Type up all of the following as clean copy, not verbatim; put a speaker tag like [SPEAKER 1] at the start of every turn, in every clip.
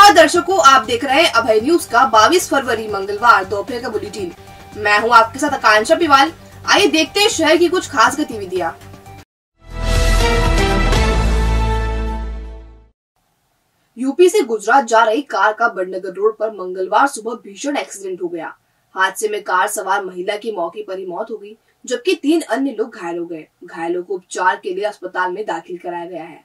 [SPEAKER 1] नमस्कार दर्शकों, आप देख रहे हैं अभय न्यूज का 22 फरवरी मंगलवार दोपहर का बुलेटिन। मैं हूं आपके साथ आकांक्षा पिवाल। आइए देखते हैं शहर की कुछ खास गतिविधियां। यूपी से गुजरात जा रही कार का बड़नगर रोड पर मंगलवार सुबह भीषण एक्सीडेंट हो गया। हादसे में कार सवार महिला की मौके पर ही मौत हो गई, जबकि 3 अन्य लोग घायल हो गए। घायलों को उपचार के लिए अस्पताल में दाखिल कराया गया है।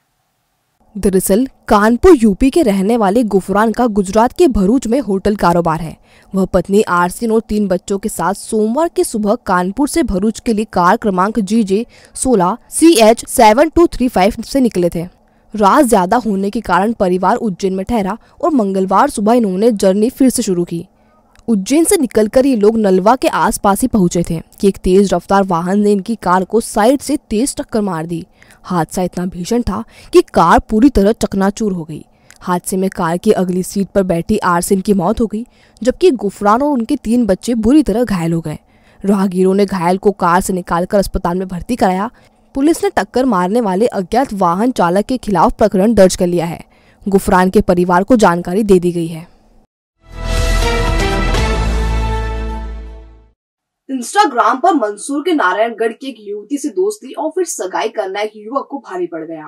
[SPEAKER 2] दरअसल कानपुर यूपी के रहने वाले गुफरान का गुजरात के भरूच में होटल कारोबार है। वह पत्नी आरसीन और 3 बच्चों के साथ सोमवार की सुबह कानपुर से भरूच के लिए कार क्रमांक GJ16 CH7235 से निकले थे। रात ज्यादा होने के कारण परिवार उज्जैन में ठहरा और मंगलवार सुबह इन्होंने जर्नी फिर से शुरू की। उज्जैन से निकलकर ये लोग नलवा के आसपास ही पहुंचे थे कि एक तेज रफ्तार वाहन ने इनकी कार को साइड से तेज टक्कर मार दी। हादसा इतना भीषण था कि कार पूरी तरह चकनाचूर हो गई। हादसे में कार की अगली सीट पर बैठी आरसीन की मौत हो गई, जबकि गुफरान और उनके 3 बच्चे बुरी तरह घायल हो गए। राहगीरों ने घायल को कार से निकालकर अस्पताल में भर्ती कराया। पुलिस ने टक्कर मारने वाले अज्ञात वाहन चालक के खिलाफ प्रकरण दर्ज कर लिया है। गुफरान के परिवार को जानकारी दे दी गई है।
[SPEAKER 1] इंस्टाग्राम पर मंसूर के नारायणगढ़ की एक युवती से दोस्ती और फिर सगाई करना एक युवक को भारी पड़ गया।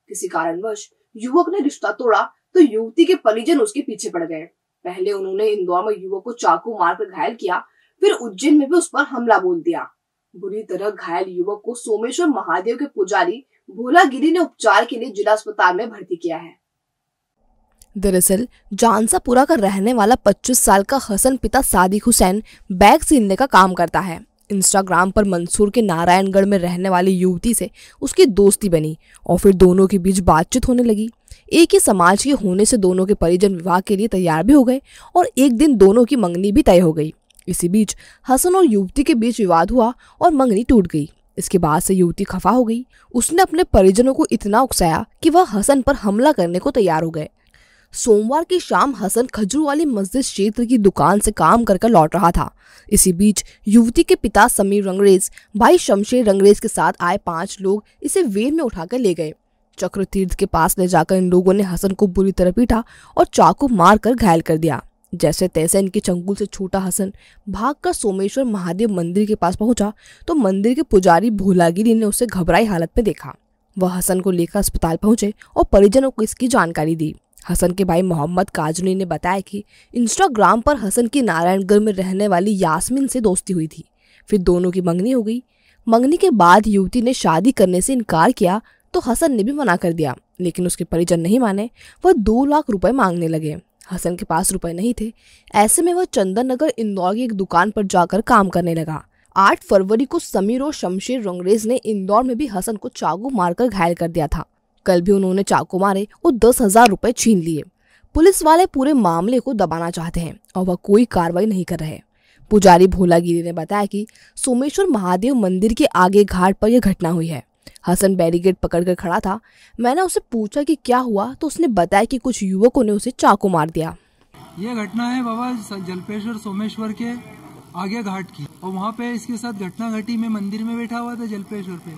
[SPEAKER 1] किसी कारणवश युवक ने रिश्ता तोड़ा तो युवती के परिजन उसके पीछे पड़ गए। पहले उन्होंने इंदौर में युवक को चाकू मारकर घायल किया, फिर उज्जैन में भी उस पर हमला बोल दिया। बुरी तरह घायल युवक को सोमेश्वर महादेव के पुजारी भोलागिरी ने उपचार के लिए जिला अस्पताल में भर्ती किया है।
[SPEAKER 2] दरअसल जानसापुरा का रहने वाला 25 साल का हसन पिता सादिक हुसैन बैग सिलने का काम करता है। इंस्टाग्राम पर मंसूर के नारायणगढ़ में रहने वाली युवती से उसकी दोस्ती बनी और फिर दोनों के बीच बातचीत होने लगी। एक ही समाज के होने से दोनों के परिजन विवाह के लिए तैयार भी हो गए और एक दिन दोनों की मंगनी भी तय हो गई। इसी बीच हसन और युवती के बीच विवाद हुआ और मंगनी टूट गई। इसके बाद से युवती खफा हो गई। उसने अपने परिजनों को इतना उकसाया कि वह हसन पर हमला करने को तैयार हो गए। सोमवार की शाम हसन खजूर वाली मस्जिद क्षेत्र की दुकान से काम कर लौट रहा था। इसी बीच युवती के पिता समीर रंगरेज, भाई शमशेर रंगरेज के साथ आए 5 लोग इसे वेन में उठाकर ले गए। चक्र तीर्थ के पास ले जाकर इन लोगों ने हसन को बुरी तरह पीटा और चाकू मारकर घायल कर दिया। जैसे तैसे इनके चंगुल से छूटा हसन भागकर सोमेश्वर महादेव मंदिर के पास पहुंचा तो मंदिर के पुजारी भोलागिरी ने उसे घबराई हालत में देखा। वह हसन को लेकर अस्पताल पहुंचे और परिजनों को इसकी जानकारी दी। हसन के भाई मोहम्मद काजनी ने बताया कि इंस्टाग्राम पर हसन की नारायणगढ़ में रहने वाली यास्मीन से दोस्ती हुई थी। फिर दोनों की मंगनी हो गई। मंगनी के बाद युवती ने शादी करने से इनकार किया तो हसन ने भी मना कर दिया, लेकिन उसके परिजन नहीं माने। वह 2 लाख रुपए मांगने लगे। हसन के पास रुपए नहीं थे। ऐसे में वह चंदन नगर इंदौर की एक दुकान पर जाकर काम करने लगा। 8 फरवरी को समीर और शमशेर रंगरेज ने इंदौर में भी हसन को चाकू मारकर घायल कर दिया था। कल भी उन्होंने चाकू मारे और 10,000 रुपए छीन लिए। पुलिस वाले पूरे मामले को दबाना चाहते हैं और वह कोई कार्रवाई नहीं कर रहे। पुजारी भोलागिरी ने बताया कि सोमेश्वर महादेव मंदिर के आगे घाट पर यह घटना हुई है। हसन बैरिकेड पकड़कर खड़ा था। मैंने उसे पूछा कि क्या हुआ तो उसने बताया कि कुछ युवकों ने उसे चाकू मार दिया।
[SPEAKER 3] ये घटना है बाबा जलपेश्वर सोमेश्वर के आगे घाट की, और वहाँ पे इसके साथ घटना घटी। मैं मंदिर में बैठा हुआ था जलपेश्वर पे,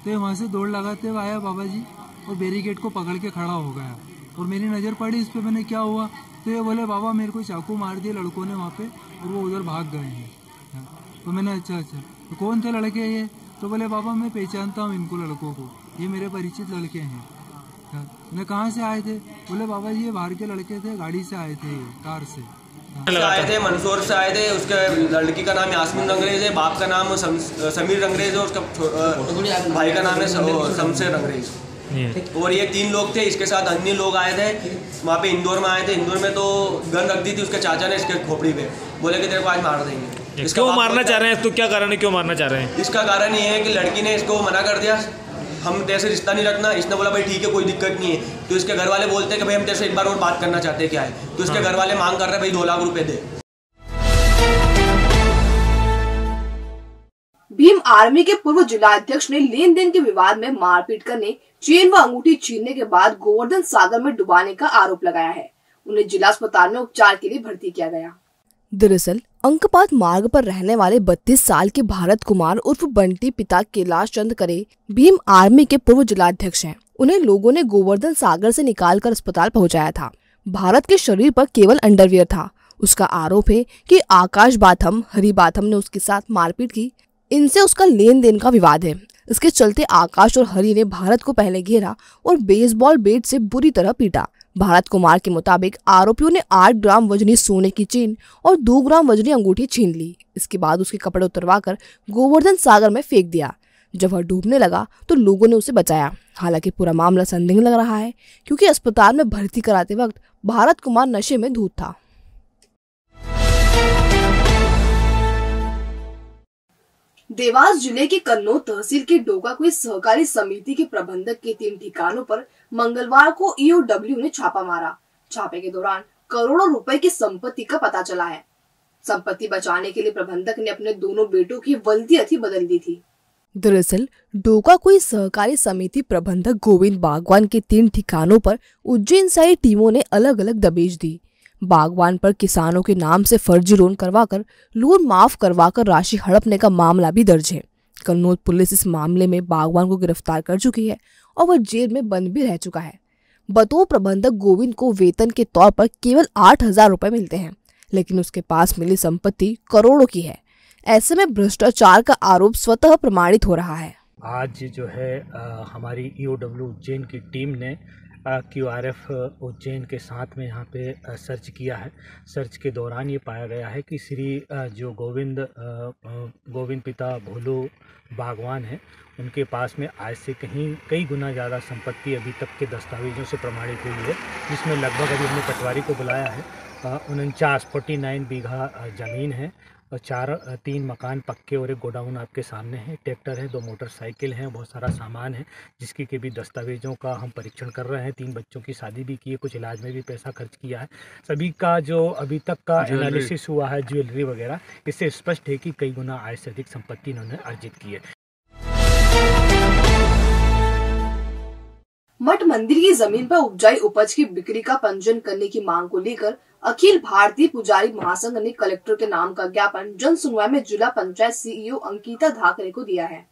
[SPEAKER 3] तो वहाँ से दौड़ लगाते हुए आया बाबा जी और बैरिकेड को पकड़ के खड़ा हो गया और मेरी नजर पड़ी इस पे। मैंने क्या हुआ तो ये बोले बाबा मेरे को चाकू मार दिया लड़कों ने वहाँ पे और वो उधर भाग गए हैं। तो मैंने अच्छा तो कौन थे लड़के ये? तो बोले बाबा मैं पहचानता हूँ इनको लड़कों को, ये मेरे परिचित लड़के हैं। मैं कहाँ से आए थे? बोले बाबा जी ये बाहर के लड़के थे, गाड़ी से आए थे, कार से
[SPEAKER 4] आए थे, मंदसौर से आए थे। उसके लड़की का नाम यास्मीन रंगरेज है, बाप का नाम समीर रंगरेज है, उसका भाई का नाम है शमशेर रंगरेज। और ये 3 लोग थे। इसके साथ अन्य लोग आए थे। वहाँ पे इंदौर में आए थे। इंदौर में तो गन रख दी थी उसके चाचा ने इसके खोपड़ी पे, बोले कि तेरे को आज मार देंगे।
[SPEAKER 5] क्यों मारना चाह रहे हैं? तो क्या कारण है, क्यों मारना चाह रहे हैं?
[SPEAKER 4] इसका कारण ये है कि लड़की ने इसको मना कर दिया, हम तेरे से रिश्ता नहीं रखना। इसने बोला भाई ठीक है कोई दिक्कत नहीं है। तो इसके घर वाले बोलते हैं कि भाई हम तेरे से एक बार और बात करना चाहते हैं, क्या है? तो इसके घर वाले मांग कर रहे हैं भाई 2 लाख रुपए दे।
[SPEAKER 1] भीम आर्मी के पूर्व जिलाध्यक्ष ने लेन देन के विवाद में मारपीट करने, चेन व अंगूठी छीनने के बाद गोवर्धन सागर में डुबाने का आरोप लगाया है। उन्हें जिला अस्पताल में उपचार के लिए भर्ती किया गया।
[SPEAKER 2] दरअसल अंकपात मार्ग पर रहने वाले 32 साल के भारत कुमार उर्फ बंटी पिता कैलाश चंद करे भीम आर्मी के पूर्व जिलाध्यक्ष हैं। उन्हें लोगों ने गोवर्धन सागर से निकालकर अस्पताल पहुंचाया था। भारत के शरीर पर केवल अंडरवियर था। उसका आरोप है कि आकाश बाथम, हरी बाथम ने उसके साथ मारपीट की। इनसे उसका लेन देन का विवाद है। इसके चलते आकाश और हरी ने भारत को पहले घेरा और बेसबॉल बैट से बुरी तरह पीटा। भारत कुमार के मुताबिक आरोपियों ने 8 ग्राम वजनी सोने की चेन और 2 ग्राम वजनी अंगूठी छीन ली। इसके बाद उसके कपड़े उतरवाकर गोवर्धन सागर में फेंक दिया। जब वह डूबने लगा तो लोगों ने उसे बचाया। हालांकि पूरा मामला संदिग्ध लग रहा है क्योंकि अस्पताल में भर्ती कराते वक्त भारत कुमार नशे में धूत था।
[SPEAKER 1] देवास जिले के कन्नौज तहसील के डोकाकुई सहकारी समिति के प्रबंधक के 3 ठिकानों पर मंगलवार को ईओडब्ल्यू ने छापा मारा। छापे के दौरान करोड़ों रुपए की संपत्ति का पता चला है। संपत्ति बचाने के लिए प्रबंधक ने अपने दोनों बेटों की वल्दी अथी बदल दी थी।
[SPEAKER 2] दरअसल डोकाकुई सहकारी समिति प्रबंधक गोविंद बागवान के 3 ठिकानों पर उज्जैन से टीमों ने अलग अलग दबिश दी। बागवान पर किसानों के नाम से फर्जी लोन करवाकर लोन माफ करवाकर राशि हड़पने का मामला भी दर्ज है। कन्नौज पुलिस इस मामले में बागवान को गिरफ्तार कर चुकी है और वह जेल में बंद भी रह चुका है। बतौर प्रबंधक गोविंद को वेतन के तौर पर केवल 8,000 रुपए मिलते हैं, लेकिन उसके पास मिली संपत्ति करोड़ों की है। ऐसे में भ्रष्टाचार का आरोप स्वतः प्रमाणित हो रहा है।
[SPEAKER 6] आज जो है हमारी ईओडब्ल्यू उज्जैन की टीम ने QRF उज्जैन के साथ में यहाँ पे सर्च किया है। सर्च के दौरान ये पाया गया है कि श्री जो गोविंद पिता भोलू बागवान है, उनके पास में आज से कई गुना ज़्यादा संपत्ति अभी तक के दस्तावेजों से प्रमाणित हुई है, जिसमें लगभग अभी हमने पटवारी को बुलाया है 49 बीघा ज़मीन है और 3 मकान पक्के और एक गोडाउन आपके सामने है। ट्रैक्टर है, 2 मोटरसाइकिल हैं, बहुत सारा सामान है जिसकी के भी दस्तावेजों का हम परीक्षण कर रहे हैं। 3 बच्चों की शादी भी की है, कुछ इलाज में भी पैसा खर्च किया है। सभी का जो अभी तक का एनालिसिस हुआ है, ज्वेलरी वगैरह, इससे स्पष्ट है कि कई गुना आय से अधिक संपत्ति इन्होंने अर्जित की है।
[SPEAKER 1] मठ मंदिर की जमीन पर उपजाई उपज की बिक्री का पंजीयन करने की मांग को लेकर अखिल भारतीय पुजारी महासंघ ने कलेक्टर के नाम का ज्ञापन जन सुनवाई में जिला पंचायत सीईओ अंकिता धाकरे को दिया है।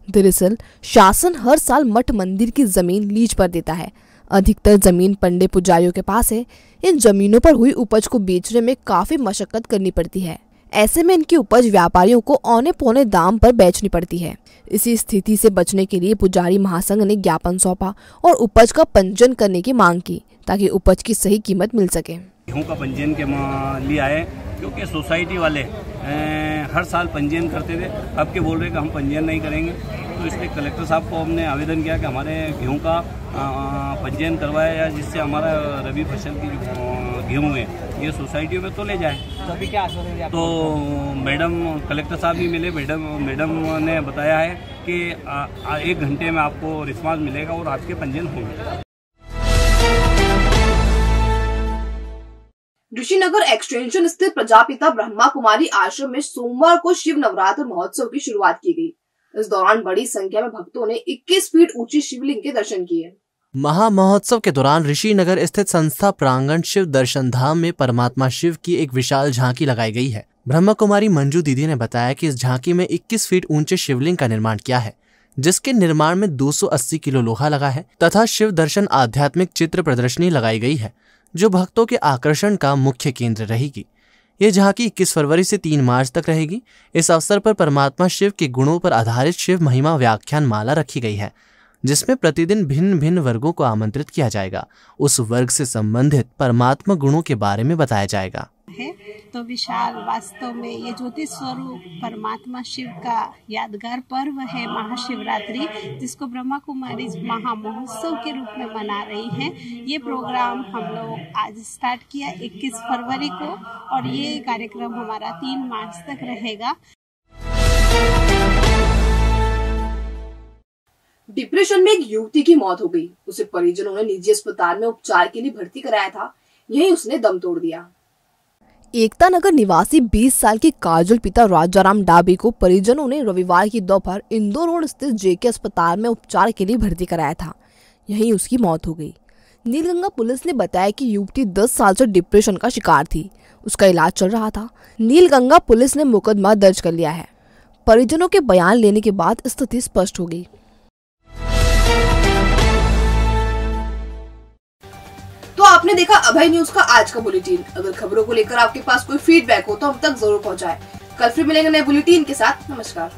[SPEAKER 2] दरअसल शासन हर साल मठ मंदिर की जमीन लीज पर देता है। अधिकतर जमीन पंडे पुजारियों के पास है। इन जमीनों पर हुई उपज को बेचने में काफी मशक्कत करनी पड़ती है। ऐसे में इनकी उपज व्यापारियों को औने पौने दाम पर बेचनी पड़ती है। इसी स्थिति से बचने के लिए पुजारी महासंघ ने ज्ञापन सौंपा और उपज का पंजीयन करने की मांग की ताकि उपज की सही कीमत मिल सके।
[SPEAKER 7] गेहूं का पंजीयन के लिए आए क्योंकि सोसाइटी वाले हर साल पंजीयन करते थे। अब के बोल रहे कि हम पंजीयन नहीं करेंगे, तो इसलिए कलेक्टर साहब को हमने आवेदन किया कि हमारे गेहूं का पंजीयन करवाया जाए, जिससे हमारा रबी फसल की गेहूं है ये सोसाइटियों में तो ले जाए।
[SPEAKER 8] तभी क्या आश्वासन दिया?
[SPEAKER 7] तो मैडम कलेक्टर साहब भी मिले। मैडम ने बताया है कि 1 घंटे में आपको रिस्पांस मिलेगा और आपके पंजीयन होंगे।
[SPEAKER 1] ऋषिनगर एक्सटेंशन स्थित प्रजापिता ब्रह्मा कुमारी आश्रम में सोमवार को शिव नवरात्र महोत्सव की शुरुआत की गई। इस दौरान बड़ी संख्या में भक्तों ने 21 फीट ऊंची शिवलिंग के दर्शन किए।
[SPEAKER 9] महा महोत्सव के दौरान ऋषिनगर स्थित संस्था प्रांगण शिव दर्शन धाम में परमात्मा शिव की एक विशाल झांकी लगाई गई है। ब्रह्मा कुमारी मंजू दीदी ने बताया कि इस झांकी में 21 फीट ऊंचे शिवलिंग का निर्माण किया है, जिसके निर्माण में 280 किलो लोहा लगा है तथा शिव दर्शन आध्यात्मिक चित्र प्रदर्शनी लगाई गई है, जो भक्तों के आकर्षण का मुख्य केंद्र रहेगी। ये झांकी 21 फरवरी से 3 मार्च तक रहेगी। इस अवसर पर परमात्मा शिव के गुणों पर आधारित शिव महिमा व्याख्यान माला रखी गई है, जिसमें प्रतिदिन भिन्न भिन्न वर्गों को आमंत्रित किया जाएगा। उस वर्ग से संबंधित परमात्मा गुणों के बारे में बताया जाएगा।
[SPEAKER 10] है तो विशाल वास्तव में ये ज्योतिष स्वरूप परमात्मा शिव का यादगार पर्व है महाशिवरात्रि, जिसको ब्रह्मा कुमारी महा महोत्सव के रूप में मना रही हैं। ये प्रोग्राम हम लोग आज स्टार्ट किया 21 फरवरी को और ये कार्यक्रम हमारा 3 मार्च तक रहेगा।
[SPEAKER 1] डिप्रेशन में एक युवती की मौत हो गई। उसे परिजनों ने निजी अस्पताल में उपचार के लिए भर्ती कराया था, यहीं उसने दम तोड़ दिया।
[SPEAKER 2] एकता नगर निवासी 20 साल की काजल पिता राजाराम डाबी को परिजनों ने रविवार की दोपहर इंदौर रोड स्थित जेके अस्पताल में उपचार के लिए भर्ती कराया था, यहीं उसकी मौत हो गई। नीलगंगा पुलिस ने बताया कि युवती 10 साल से डिप्रेशन का शिकार थी, उसका इलाज चल रहा था। नीलगंगा पुलिस ने मुकदमा दर्ज कर लिया है। परिजनों के बयान लेने के बाद स्थिति स्पष्ट हो गई।
[SPEAKER 1] तो आप आपने देखा अभय न्यूज का आज का बुलेटिन। अगर खबरों को लेकर आपके पास कोई फीडबैक हो तो हम तक जरूर पहुंचाएं। कल फिर मिलेंगे नए बुलेटिन के साथ। नमस्कार।